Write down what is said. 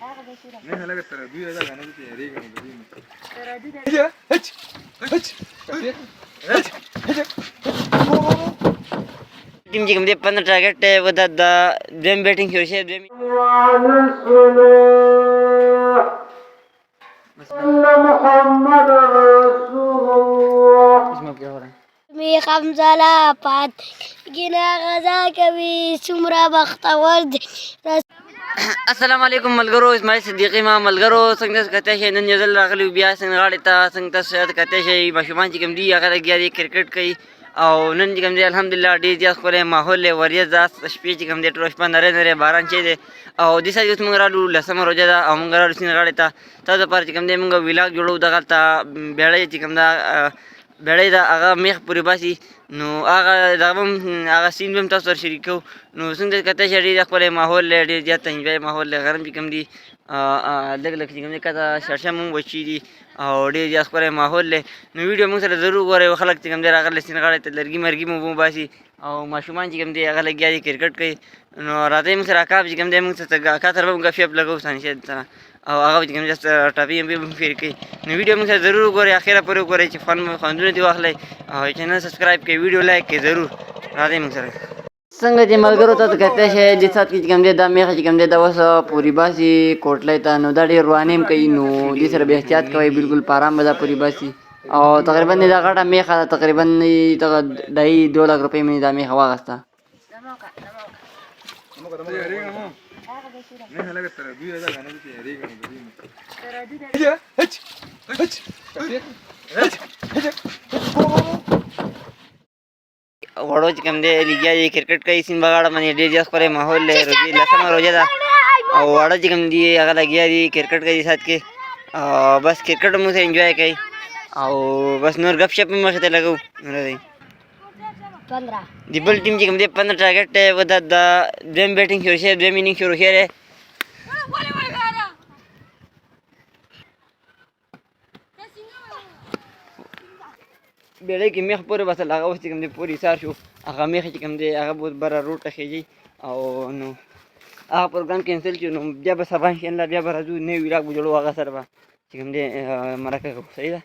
نه هلګه تر دوی دا غنه دي ریګه نو دي تر دې هچ هچ ټیم چې کوم دی 15 ټارګټ و د دویم بیټینګ شروع شي دویم محمد رسول الله می خمزلا پات گنا غزا کوي څومره بختور دی. السلام علیکم ملګرو، اسماعیل صدیقی ما ملګرو څنګه کته شي نن یو ځل راغلی بیا څنګه غاړې ته څنګه تاسو کته شي ماشومان چې کوم دی هغه لګیا دي کرکټ کوي او نن چې کوم دی الحمدلله ډېر زیات ښکلی ماحول دی وریا ځاس شپې چې کوم دی ټوله شپه نری نری باران چې دی او دې ساتي اوس موږ رالو لسمه روژه ده او موږ رالو سیند غاړې ته تاسو لپاره چې کوم دی موږ ولاګ جوړو دغلته بیړۍ چې کوم ده بیړۍ ده هغه میخ پورې باسي نو هغه دغه هم هغه سین به هم تاسو سره شریکوو نو څنګه کته شي ډېر ښکلی ماحول دی ډېر زیات انجوای ماحول دی غرم چې کوم دی لږ لږ چې کوم دی کته شړشم هم وچي دي او ډېر زیات ښکلی ماحول دی نو ویډیو موږ سره ضرور ګورئ خلک چې کوم دی راغلی سیند غاړې ته لرګي مرګي مو باسي او ماشومان چې کوم دی هغه لګیا دي کرکټ کوي نو راځئ موږ سره اکا چې کوم دی موږ سره اکا سره به موږ ګپ شپ لګوو ثانیه سره او هغه چې کوم دی ټاپي هم فیر کوي نو ویډیو موږ سره ضرور وګورئ اخره پورې وګورئ چې خوندونه دې واخلئ او چینل سبسکرایب کړئ ویډیو لایک کړئ ضرور راځئ موږ سره څنګه چې ملګرو تاسو کته شي د سات کې چې کوم دی دا میخه چې کوم دی دا اوس پورې باسي کوټلۍ ته نو دا ډېر روانې هم کوي نو دې سره بې احتیاط کوئ بالکل په ارام به دا پورې باسي او تقریبا دا غټه میخه ده تقریبا دغه 2 لک روپۍ مې دا میخه واخیسته نه هلګه تر دوی دا غنه دي ریګه نو دي تر دې هچ هچ وړو چې کوم دی لګیا دي کرکټ کوي سیند بغاړه باندې ډېر زیات ښکلی ماحول دی لسمه روژه ده او واړه چې کوم دي هغه لګیا دي کرکټ کوي سات کې بس کرکټ موږ سره انجوای کوي او بس نور ګپ شپ مخې ته لګوو راځئ د بل ټیم چې کوم دی 15 ټارګټ و د دویم بیټینګ شروع شوی دویم انینګ شروع شوی دی بیړۍ کې میخ پورې بسل هغه اوس چې کوم دی پورې ایسار شو هغه میخ چې کوم دی هغه بوت بره روډ ته خېږي او نو هغه پروګرام کینسل شو نو بیا به سبا انشاءالله بیا به راځو نوی ولاګ به جوړو هغه سره به چې کوم دی مرکه کوو صحیح ده